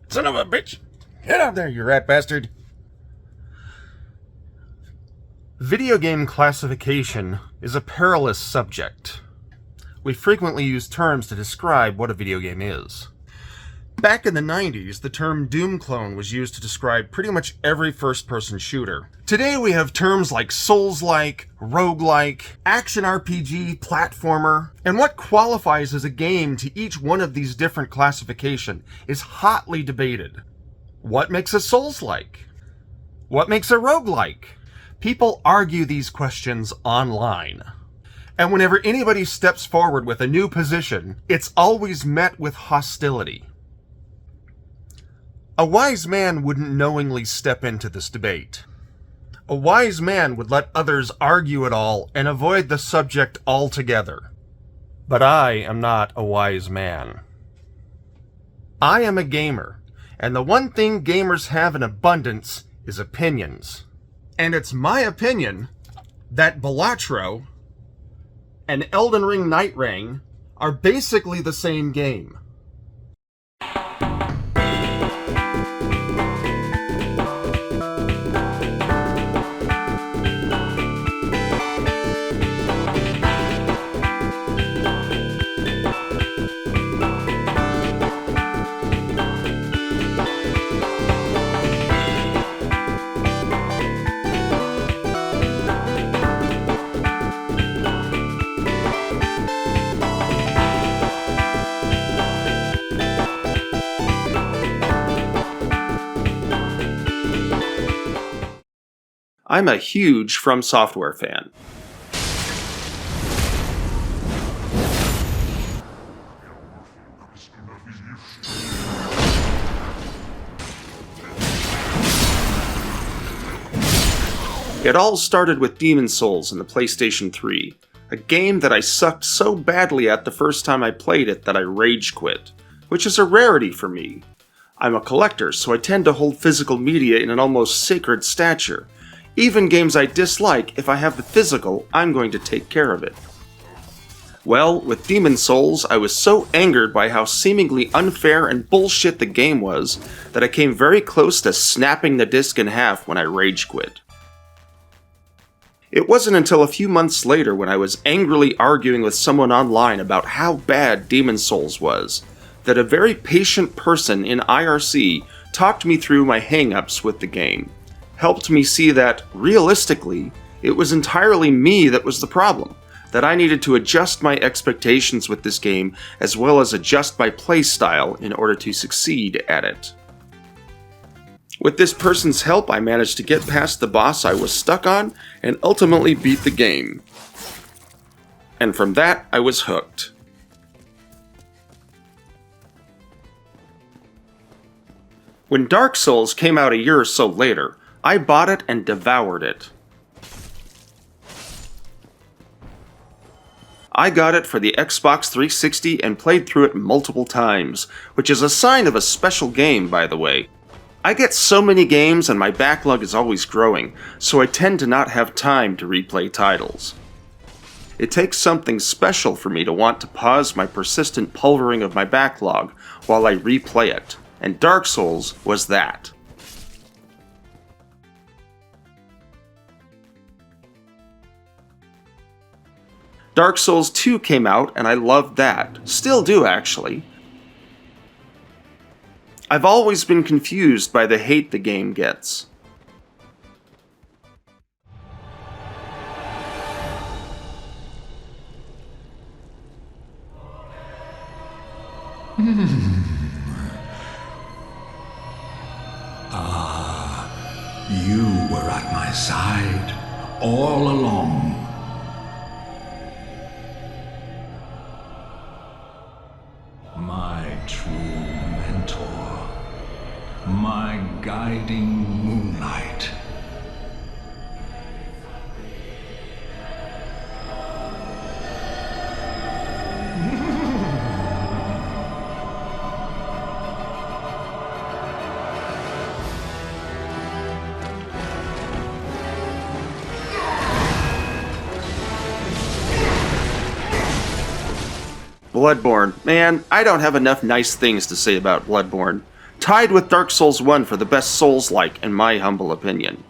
Son of a bitch! Get out there, you rat bastard! Video game classification is a perilous subject. We frequently use terms to describe what a video game is. Back in the 90s, the term Doom clone was used to describe pretty much every first-person shooter. Today we have terms like Souls-like, roguelike, action RPG, platformer, and what qualifies as a game to each one of these different classifications is hotly debated. What makes a Souls-like? What makes a roguelike? People argue these questions online. And whenever anybody steps forward with a new position, it's always met with hostility. A wise man wouldn't knowingly step into this debate. A wise man would let others argue it all and avoid the subject altogether. But I am not a wise man. I am a gamer, and the one thing gamers have in abundance is opinions. And it's my opinion that Balatro and Elden Ring Nightreign are basically the same game. I'm a huge From Software fan. It all started with Demon's Souls in the PlayStation 3, a game that I sucked so badly at the first time I played it that I rage quit, which is a rarity for me. I'm a collector, so I tend to hold physical media in an almost sacred stature. Even games I dislike, if I have the physical, I'm going to take care of it. Well, with Demon's Souls, I was so angered by how seemingly unfair and bullshit the game was, that I came very close to snapping the disc in half when I rage quit. It wasn't until a few months later when I was angrily arguing with someone online about how bad Demon's Souls was, that a very patient person in IRC talked me through my hang-ups with the game. Helped me see that, realistically, it was entirely me that was the problem, that I needed to adjust my expectations with this game as well as adjust my playstyle in order to succeed at it. With this person's help, I managed to get past the boss I was stuck on and ultimately beat the game. And from that, I was hooked. When Dark Souls came out a year or so later, I bought it and devoured it. I got it for the Xbox 360 and played through it multiple times, which is a sign of a special game, by the way. I get so many games and my backlog is always growing, so I tend to not have time to replay titles. It takes something special for me to want to pause my persistent pulvering of my backlog while I replay it, and Dark Souls was that. Dark Souls 2 came out, and I loved that. Still do, actually. I've always been confused by the hate the game gets. You were at my side all along. My true mentor, my guiding moonlight. Bloodborne. Man, I don't have enough nice things to say about Bloodborne. Tied with Dark Souls 1 for the best Souls-like, in my humble opinion.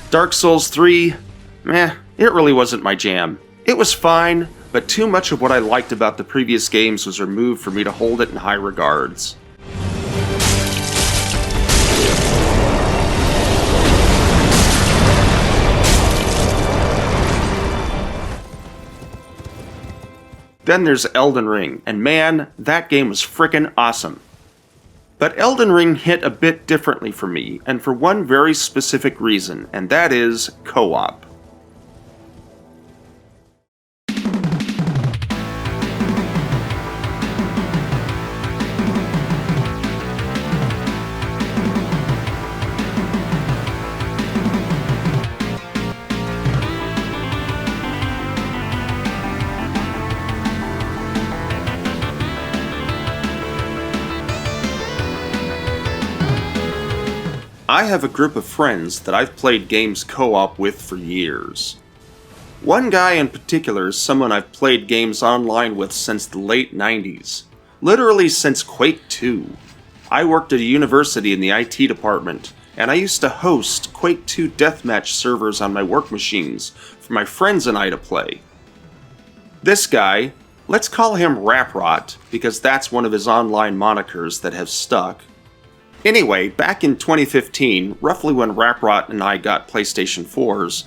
Dark Souls 3, it really wasn't my jam. It was fine, but too much of what I liked about the previous games was removed for me to hold it in high regards. Then there's Elden Ring, and man, that game was frickin' awesome. But Elden Ring hit a bit differently for me, and for one very specific reason, and that is co-op. I have a group of friends that I've played games co-op with for years. One guy in particular is someone I've played games online with since the late 90s. Literally since Quake 2. I worked at a university in the IT department, and I used to host Quake 2 deathmatch servers on my work machines for my friends and I to play. This guy, let's call him Raprot, because that's one of his online monikers that have stuck. Anyway, back in 2015, roughly when Raprot and I got PlayStation 4s,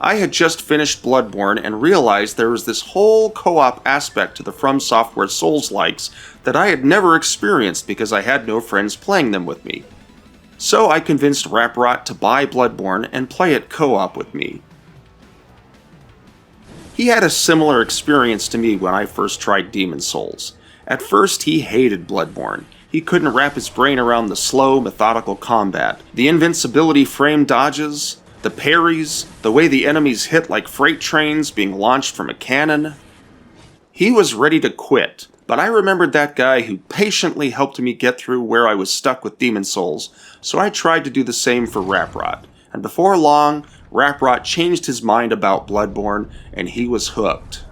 I had just finished Bloodborne and realized there was this whole co-op aspect to the From Software Souls-likes that I had never experienced because I had no friends playing them with me. So I convinced Raprot to buy Bloodborne and play it co-op with me. He had a similar experience to me when I first tried Demon's Souls. At first, he hated Bloodborne. He couldn't wrap his brain around the slow, methodical combat, the invincibility frame dodges, the parries, the way the enemies hit like freight trains being launched from a cannon. He was ready to quit, but I remembered that guy who patiently helped me get through where I was stuck with Demon's Souls, so I tried to do the same for Raprot. And before long, Raprot changed his mind about Bloodborne, and he was hooked.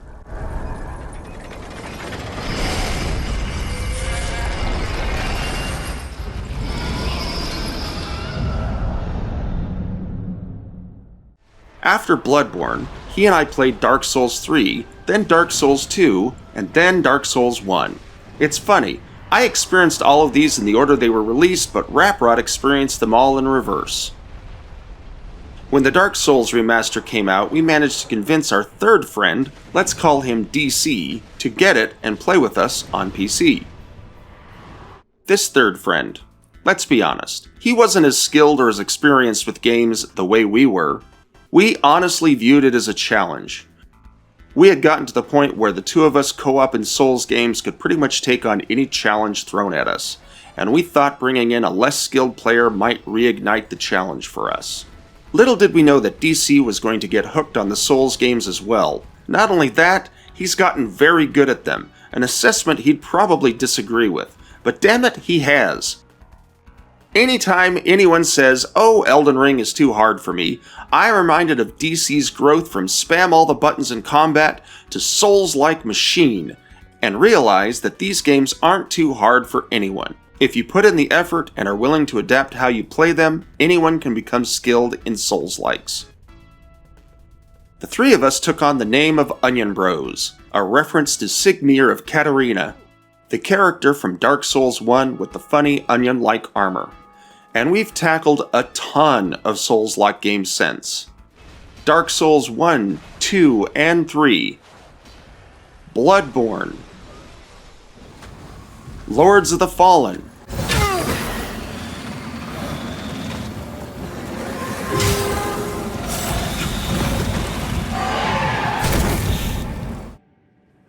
After Bloodborne, he and I played Dark Souls 3, then Dark Souls 2, and then Dark Souls 1. It's funny, I experienced all of these in the order they were released, but Raprot experienced them all in reverse. When the Dark Souls remaster came out, we managed to convince our third friend, let's call him DC, to get it and play with us on PC. This third friend, let's be honest, he wasn't as skilled or as experienced with games the way we were. We honestly viewed it as a challenge. We had gotten to the point where the two of us co-op in Souls games could pretty much take on any challenge thrown at us, and we thought bringing in a less skilled player might reignite the challenge for us. Little did we know that DC was going to get hooked on the Souls games as well. Not only that, he's gotten very good at them, an assessment he'd probably disagree with, but damn it, he has. Anytime anyone says, oh, Elden Ring is too hard for me, I'm reminded of DC's growth from spam all the buttons in combat to Souls-like machine, and realize that these games aren't too hard for anyone. If you put in the effort and are willing to adapt how you play them, anyone can become skilled in Souls-likes. The three of us took on the name of Onion Bros, a reference to Sigmir of Katarina, the character from Dark Souls 1 with the funny onion-like armor. And we've tackled a ton of Souls-like games since. Dark Souls 1, 2, and 3. Bloodborne. Lords of the Fallen.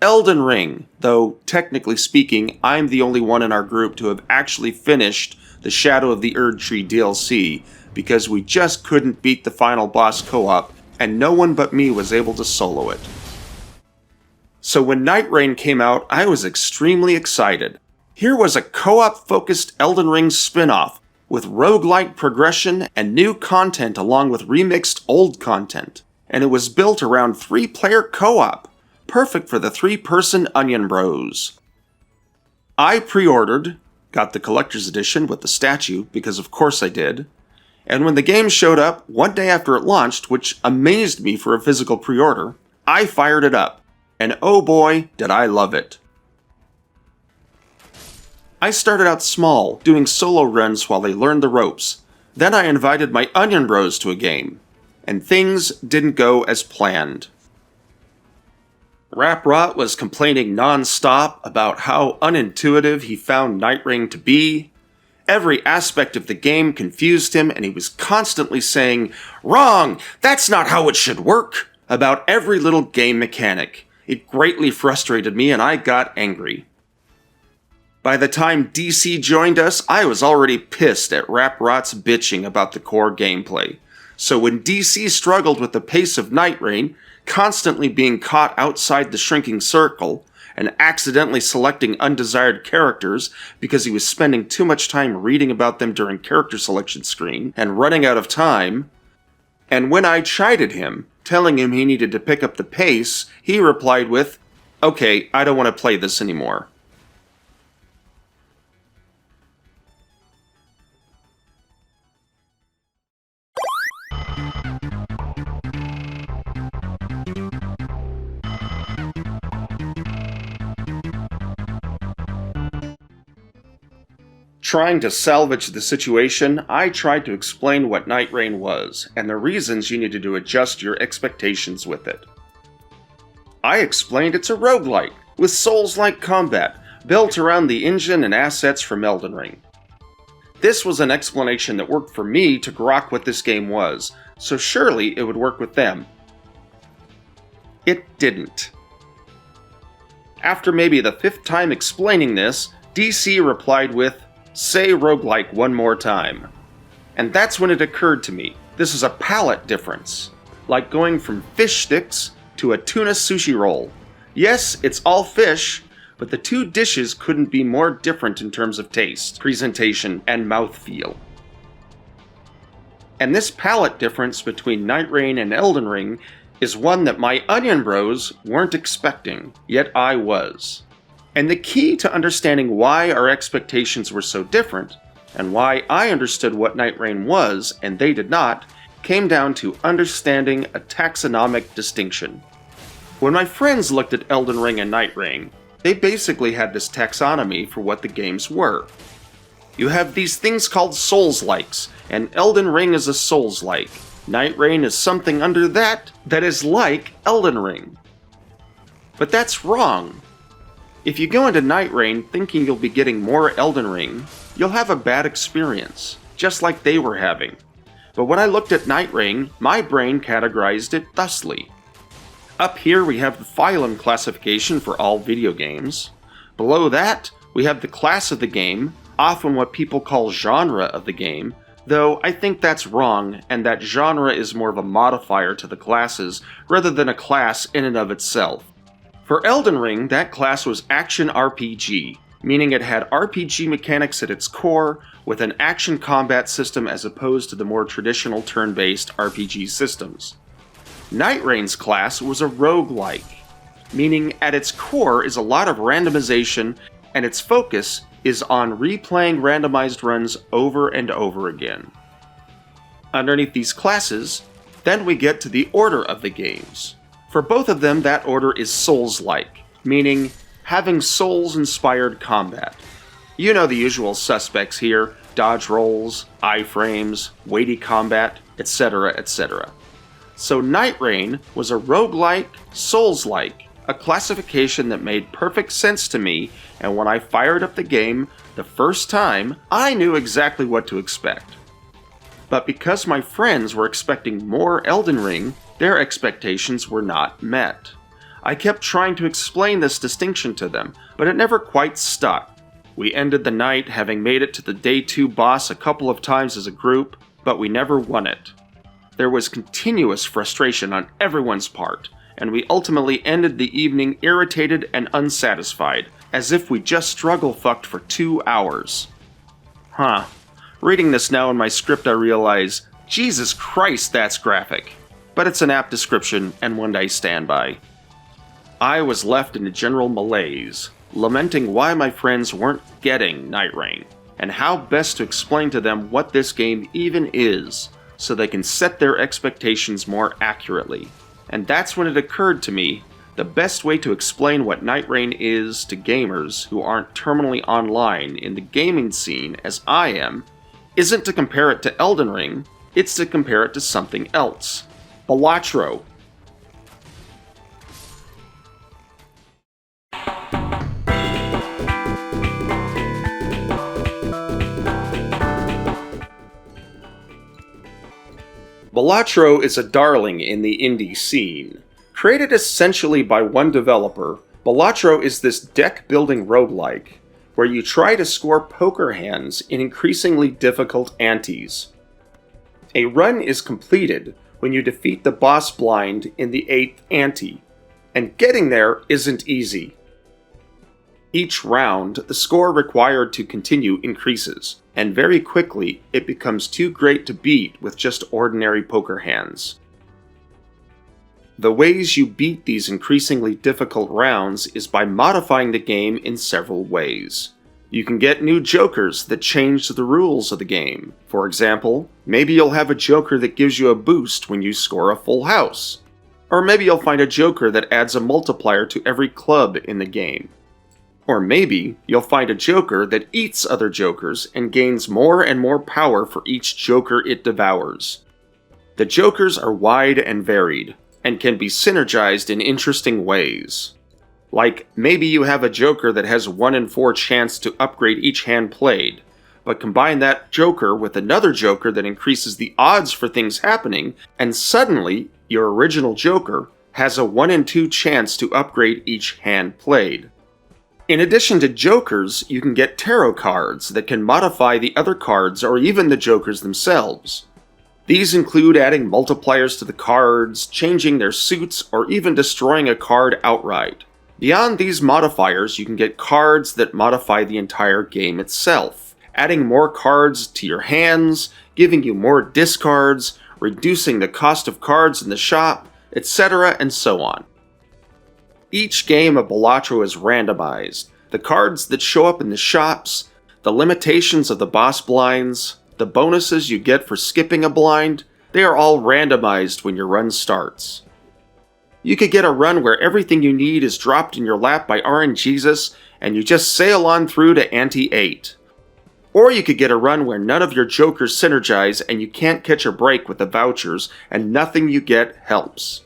Elden Ring, though technically speaking, I'm the only one in our group to have actually finished the Shadow of the Erdtree DLC, because we just couldn't beat the final boss co-op, and no one but me was able to solo it. So when Nightreign came out, I was extremely excited. Here was a co-op focused Elden Ring spin-off, with roguelike progression and new content along with remixed old content. And it was built around 3-player co-op, perfect for the 3-person Onion Bros. I pre-ordered, got the collector's edition with the statue, because of course I did, and when the game showed up one day after it launched, which amazed me for a physical pre-order, I fired it up, and oh boy, did I love it. I started out small, doing solo runs while they learned the ropes. Then I invited my Onion Bros to a game, and things didn't go as planned. Raprot was complaining non-stop about how unintuitive he found Nightreign to be. Every aspect of the game confused him, and he was constantly saying, "Wrong! That's not how it should work!" about every little game mechanic. It greatly frustrated me, and I got angry. By the time DC joined us, I was already pissed at Raprot's bitching about the core gameplay. So when DC struggled with the pace of Nightreign, constantly being caught outside the shrinking circle, and accidentally selecting undesired characters because he was spending too much time reading about them during character selection screen and running out of time, and when I chided him, telling him he needed to pick up the pace, he replied with, "Okay, I don't want to play this anymore." Trying to salvage the situation, I tried to explain what Nightreign was, and the reasons you needed to adjust your expectations with it. I explained it's a roguelike, with Souls-like combat, built around the engine and assets from Elden Ring. This was an explanation that worked for me to grok what this game was, so surely it would work with them. It didn't. After maybe the 5th time explaining this, DC replied with, "Say roguelike one more time." And that's when it occurred to me, this is a palette difference. Like going from fish sticks to a tuna sushi roll. Yes, it's all fish, but the two dishes couldn't be more different in terms of taste, presentation, and mouthfeel. And this palette difference between Nightreign and Elden Ring is one that my Onion Bros weren't expecting, yet I was. And the key to understanding why our expectations were so different, and why I understood what Nightreign was and they did not, came down to understanding a taxonomic distinction. When my friends looked at Elden Ring and Nightreign, they basically had this taxonomy for what the games were. You have these things called Souls-likes, and Elden Ring is a Souls-like. Nightreign is something under that is like Elden Ring. But that's wrong. If you go into Nightreign thinking you'll be getting more Elden Ring, you'll have a bad experience, just like they were having. But when I looked at Nightreign, my brain categorized it thusly. Up here we have the phylum classification for all video games. Below that, we have the class of the game, often what people call genre of the game, though I think that's wrong, and that genre is more of a modifier to the classes rather than a class in and of itself. For Elden Ring, that class was Action RPG, meaning it had RPG mechanics at its core, with an action combat system as opposed to the more traditional turn-based RPG systems. Nightreign's class was a roguelike, meaning at its core is a lot of randomization, and its focus is on replaying randomized runs over and over again. Underneath these classes, then we get to the order of the games. For both of them, that order is Souls-like, meaning having Souls-inspired combat. You know the usual suspects here: dodge rolls, iframes, weighty combat, etc., etc. So Nightreign was a roguelike, Souls-like, a classification that made perfect sense to me, and when I fired up the game the first time, I knew exactly what to expect. But because my friends were expecting more Elden Ring, their expectations were not met. I kept trying to explain this distinction to them, but it never quite stuck. We ended the night having made it to the Day 2 boss a couple of times as a group, but we never won it. There was continuous frustration on everyone's part, and we ultimately ended the evening irritated and unsatisfied, as if we just struggle-fucked for 2 hours. Reading this now in my script I realize, Jesus Christ, that's graphic. But it's an apt description, and one I stand by. I was left in a general malaise, lamenting why my friends weren't getting Nightreign, and how best to explain to them what this game even is, so they can set their expectations more accurately. And that's when it occurred to me, the best way to explain what Nightreign is to gamers who aren't terminally online in the gaming scene as I am, isn't to compare it to Elden Ring, it's to compare it to something else. Balatro. Balatro is a darling in the indie scene. Created essentially by one developer, Balatro is this deck-building roguelike, where you try to score poker hands in increasingly difficult antes. A run is completed when you defeat the boss blind in the 8th ante, and getting there isn't easy. Each round, the score required to continue increases, and very quickly it becomes too great to beat with just ordinary poker hands. The ways you beat these increasingly difficult rounds is by modifying the game in several ways. You can get new jokers that change the rules of the game. For example, maybe you'll have a joker that gives you a boost when you score a full house. Or maybe you'll find a joker that adds a multiplier to every club in the game. Or maybe you'll find a joker that eats other jokers and gains more and more power for each joker it devours. The jokers are wide and varied, and can be synergized in interesting ways. Like, maybe you have a joker that has 1 in 4 chance to upgrade each hand played, but combine that joker with another joker that increases the odds for things happening, and suddenly, your original joker has a 1 in 2 chance to upgrade each hand played. In addition to jokers, you can get tarot cards that can modify the other cards or even the jokers themselves. These include adding multipliers to the cards, changing their suits, or even destroying a card outright. Beyond these modifiers, you can get cards that modify the entire game itself, adding more cards to your hands, giving you more discards, reducing the cost of cards in the shop, etc. and so on. Each game of Balatro is randomized. The cards that show up in the shops, the limitations of the boss blinds, the bonuses you get for skipping a blind, they are all randomized when your run starts. You could get a run where everything you need is dropped in your lap by RNGesus and you just sail on through to Ante 8. Or you could get a run where none of your jokers synergize and you can't catch a break with the vouchers and nothing you get helps.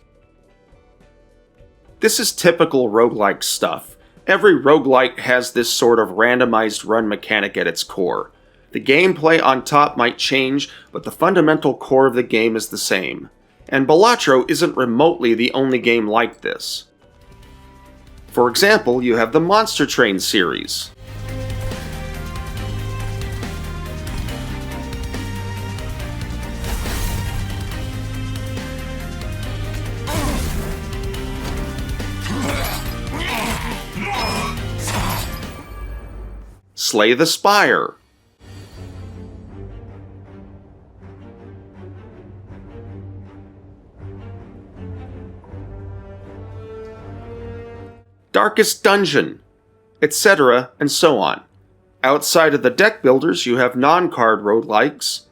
This is typical roguelike stuff. Every roguelike has this sort of randomized run mechanic at its core. The gameplay on top might change, but the fundamental core of the game is the same. And Balatro isn't remotely the only game like this. For example, you have the Monster Train series. Slay the Spire. Darkest Dungeon, etc. and so on. Outside of the deck builders, you have non-card roguelikes,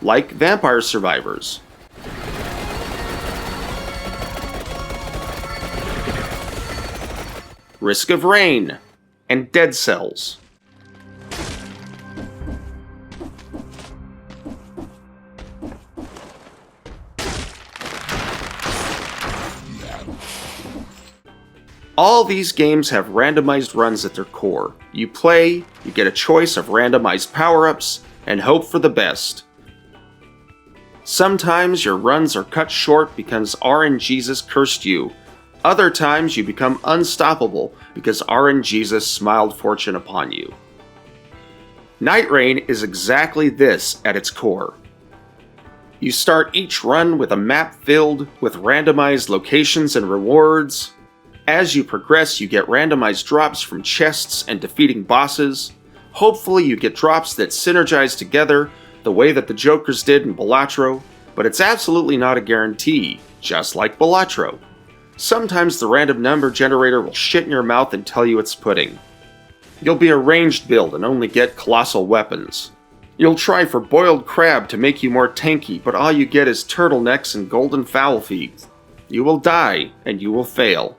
like Vampire Survivors. Risk of Rain, and Dead Cells. All these games have randomized runs at their core. You play, you get a choice of randomized power-ups, and hope for the best. Sometimes your runs are cut short because RNGesus cursed you, Other times you become unstoppable because RNGesus smiled fortune upon you. Nightreign is exactly this at its core. You start each run with a map filled with randomized locations and rewards. As you progress, you get randomized drops from chests and defeating bosses. Hopefully you get drops that synergize together the way that the Jokers did in Balatro, but it's absolutely not a guarantee, just like Balatro. Sometimes the random number generator will shit in your mouth and tell you it's pudding. You'll be a ranged build and only get colossal weapons. You'll try for boiled crab to make you more tanky, but all you get is turtlenecks and golden fowl feet. You will die, and you will fail.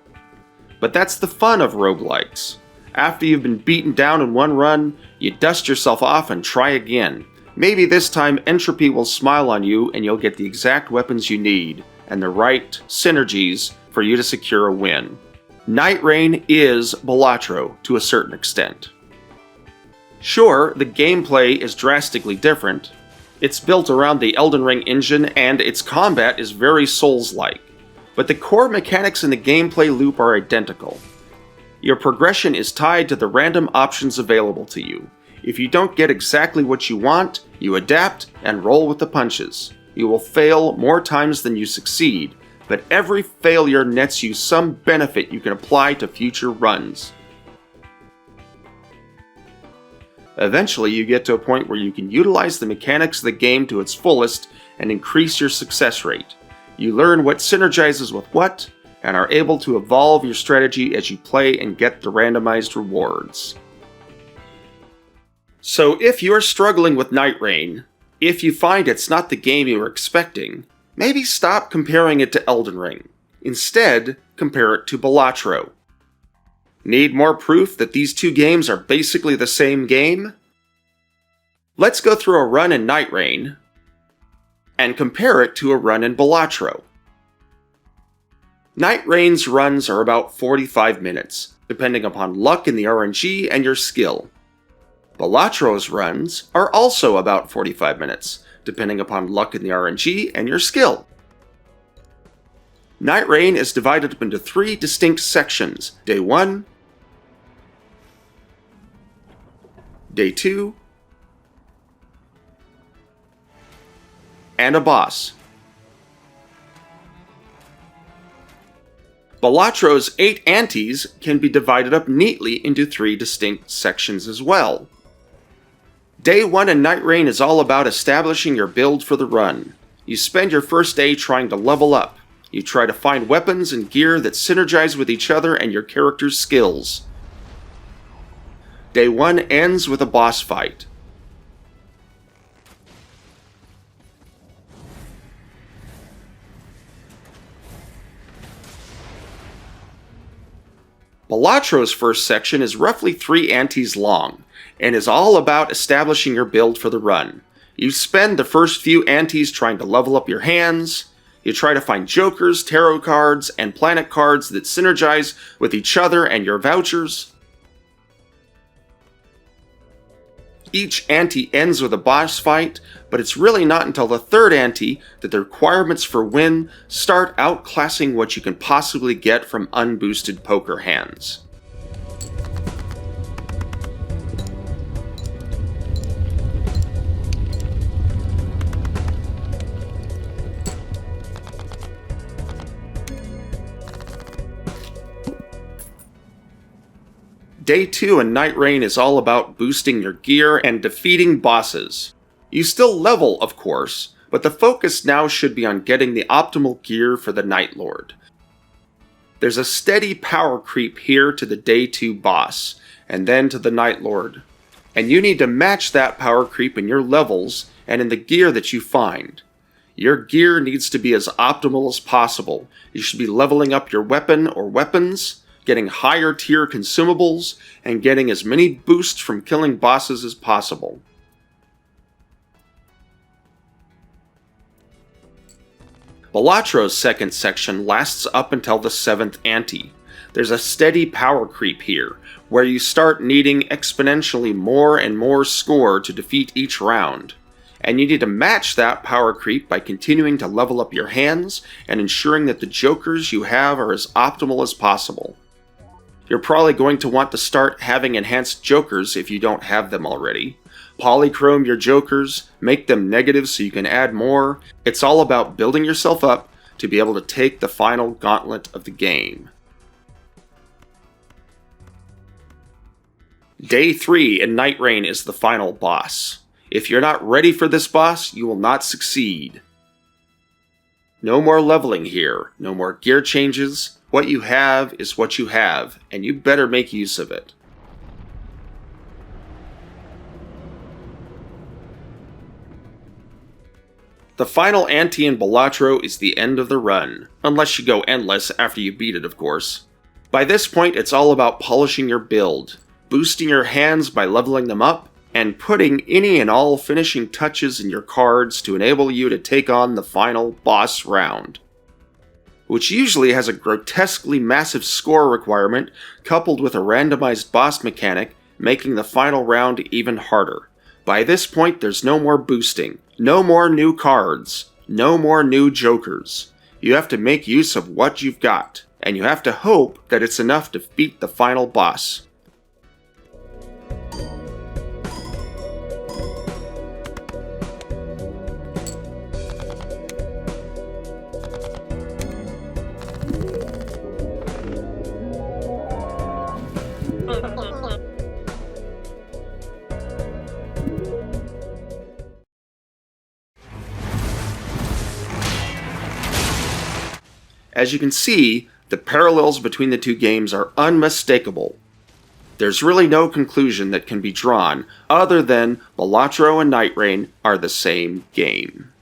But that's the fun of roguelikes. After you've been beaten down in one run, you dust yourself off and try again. Maybe this time entropy will smile on you and you'll get the exact weapons you need, and the right synergies for you to secure a win. Nightreign is Balatro to a certain extent. Sure, the gameplay is drastically different. It's built around the Elden Ring engine and its combat is very Souls-like. But the core mechanics in the gameplay loop are identical. Your progression is tied to the random options available to you. If you don't get exactly what you want, you adapt and roll with the punches. You will fail more times than you succeed, but every failure nets you some benefit you can apply to future runs. Eventually, you get to a point where you can utilize the mechanics of the game to its fullest and increase your success rate. You learn what synergizes with what, and are able to evolve your strategy as you play and get the randomized rewards. So if you're struggling with Nightreign, if you find it's not the game you were expecting, maybe stop comparing it to Elden Ring. Instead, compare it to Balatro. Need more proof that these two games are basically the same game? Let's go through a run in Nightreign and compare it to a run in Balatro. Nightreign's runs are about 45 minutes, depending upon luck in the RNG and your skill. Balatro's runs are also about 45 minutes, depending upon luck in the RNG and your skill. Nightreign is divided up into 3 distinct sections: Day 1, Day 2, and a boss. Balatro's 8 antes can be divided up neatly into 3 distinct sections as well. Day 1 in Nightreign is all about establishing your build for the run. You spend your first day trying to level up. You try to find weapons and gear that synergize with each other and your character's skills. Day 1 ends with a boss fight. Balatro's first section is roughly 3 antes long, and is all about establishing your build for the run. You spend the first few antes trying to level up your hands. You try to find jokers, tarot cards, and planet cards that synergize with each other and your vouchers. Each ante ends with a boss fight, but it's really not until the 3rd ante that the requirements for win start outclassing what you can possibly get from unboosted poker hands. Day 2 in Nightreign is all about boosting your gear and defeating bosses. You still level, of course, but the focus now should be on getting the optimal gear for the Night Lord. There's a steady power creep here to the Day 2 boss, and then to the Night Lord. And you need to match that power creep in your levels and in the gear that you find. Your gear needs to be as optimal as possible. You should be leveling up your weapon or weapons, getting higher tier consumables, and getting as many boosts from killing bosses as possible. Balatro's second section lasts up until the 7th ante. There's a steady power creep here, where you start needing exponentially more and more score to defeat each round. And you need to match that power creep by continuing to level up your hands and ensuring that the jokers you have are as optimal as possible. You're probably going to want to start having enhanced jokers if you don't have them already. Polychrome your jokers, make them negative so you can add more. It's all about building yourself up to be able to take the final gauntlet of the game. Day 3 in Nightreign is the final boss. If you're not ready for this boss, you will not succeed. No more leveling here, no more gear changes. What you have is what you have, and you better make use of it. The final ante in Balatro is the end of the run, unless you go endless after you beat it, of course. By this point, it's all about polishing your build, boosting your hands by leveling them up, and putting any and all finishing touches in your cards to enable you to take on the final boss round, which usually has a grotesquely massive score requirement coupled with a randomized boss mechanic, making the final round even harder. By this point, there's no more boosting, no more new cards, no more new jokers. You have to make use of what you've got, and you have to hope that it's enough to beat the final boss. As you can see, the parallels between the two games are unmistakable. There's really no conclusion that can be drawn other than Balatro and Nightreign are the same game.